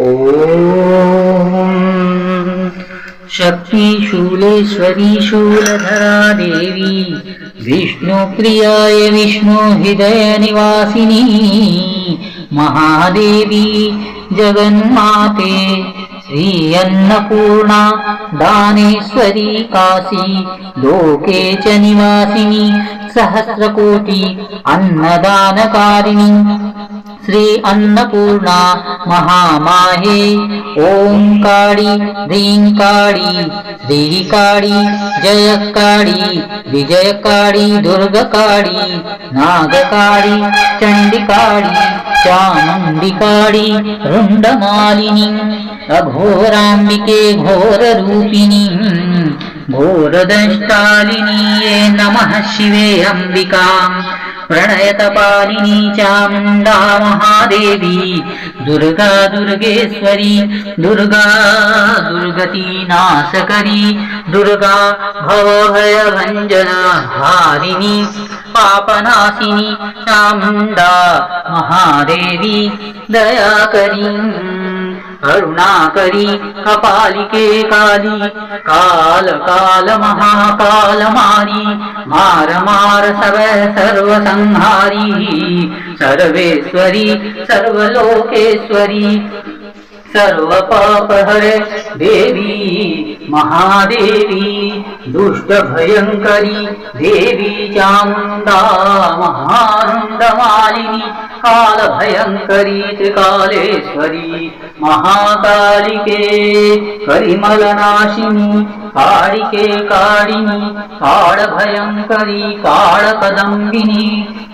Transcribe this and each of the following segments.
ॐ शक्ति शूलेश्वरी शूलधरा देवी विष्णुप्रियाय विष्णुहृदय निवासिनी महादेवी जगन्माते श्री अन्नपूर्णा दानेश्वरी काशी लोके च निवासिनी सहस्रकोटि अन्नदानकारिणी श्री अन्नपूर्णा महामाहे ओंकाड़ी ह्रींकाड़ी श्रीकाड़ी जयकाड़ी विजयकाड़ी दुर्गकाड़ी नागकाड़ी चंडिकाड़ी चामुंडिकाड़ी रुंडमालिनी अघोरांबिके घोररूपिणी घोरदंष्टालिनी नमः शिवे अंबिकां प्रणयतपालिनी चामुंडा महादेवी दुर्गा दुर्गेश्वरी दुर्गा दुर्गति नाशकरी दुर्गा भवभयभंजना हारिणी पापनाशिनी चामुंडा महादेवी दयाकरी करुणाकरी कपालिके काली काल काल महाकाल मारी मार मार सर्व संहारी सर्वेश्वरी सर्वलोकेश्वरी सर्व पाप हरे देवी महादेवी दुष्ट भयंकरी देवी चामुंडा महारुंडमालिनी काल भयंकरी त्रिकालेश्वरी महाकालिके करिमलनाशिनी कालिके काडिनी काल भयंकरी काल कदंबिनी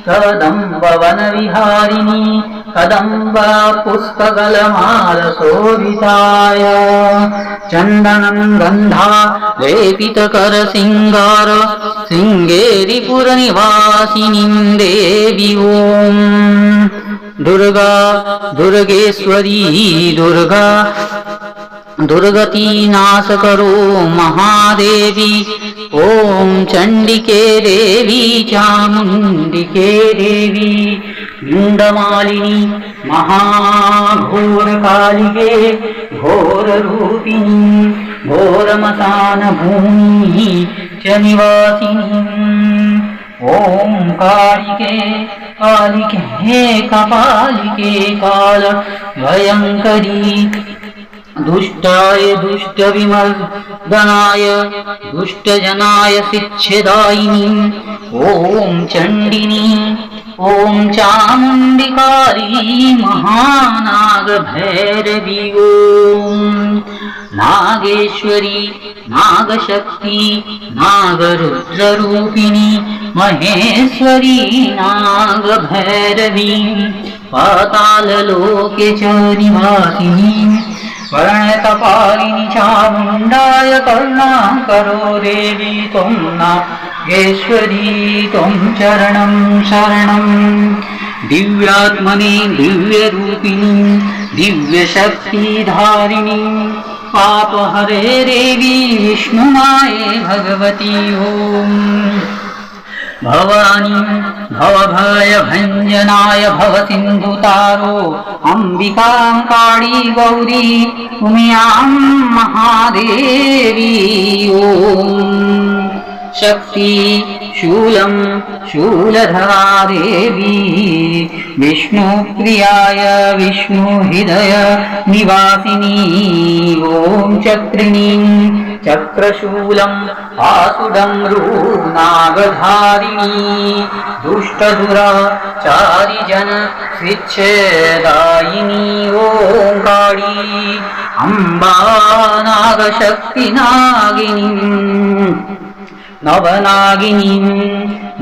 कदंब वन विहारिणी कदंब पुष्पगलमाल शोभिताय चंदनं गंधा लेपितकर सिंगार सिंगेरीपुर निवासिनी देवी ओम दुर्गा दुर्गेश्वरी दुर्गा दुर्गति नाश करो महादेवी ओम चंडिके देवी चामुंडिके देवी मुंडमालिनी महाघोर कालिके घोर रूपिणी घोरमसान भूमि च निवासिनी ओम कालिके कालिके कपालिके काल भयंकरी दुष्टाय दुष्ट विमर्दनाय दुष्टजनाय शिक्षदायिनी ओम चंडिनी ओम चामुंडिकारी महानाग भैरवी ओम नागेश्वरी नागशक्ति नागरुद्ररूपिणी महेश्वरी नागभैरवी पाताललोके च निवासिनी प्रणयतपालिनी चामुंडाय करुणाकरो देवी त्वं नागेश्वरी त्वं चरणं शरणं दिव्यात्मने दिव्यरूपिणी दिव्यशक्तिधारिणी पापहरे देवी विष्णुमाये भगवती ओम भवानी भवभयभञ्जनाय भवसिन्धुतारो अम्बिकां काळी गौरी उम्यां महादेवी ॐ शक्ति शूलं शूलधरा देवी विष्णुप्रियाय विष्णुहृदय निवासिनी ॐ चक्रिणी चक्रशूलम् आसुडमृ नागधारिणी दुष्टदुराचारिजन शिच्छेदायिनी ओंकारी अम्बा नागशक्तिनागिनी नवनागिनी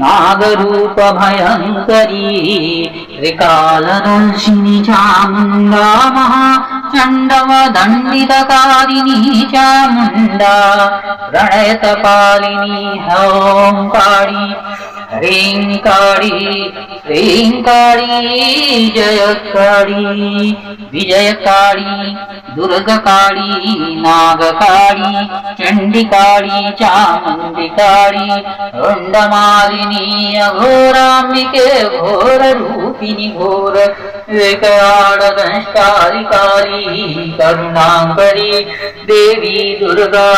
नागरूपभयंकरी त्रिकालदर्शिनी चामुंडा महाचण्डवदण्डितकारिणी चामुंडा प्रणयतपालिनी ओंकारी ह्रींकारी श्रींकारी जयकारी विजयकारी दुर्गकारी नागकारी चंडिकारी चामुंडिकारी रुंडमालिनी अघोरांबिके घोर रूपिणी घोर विकटादंष्टारिकारी करुणाकरी देवी दुर्गा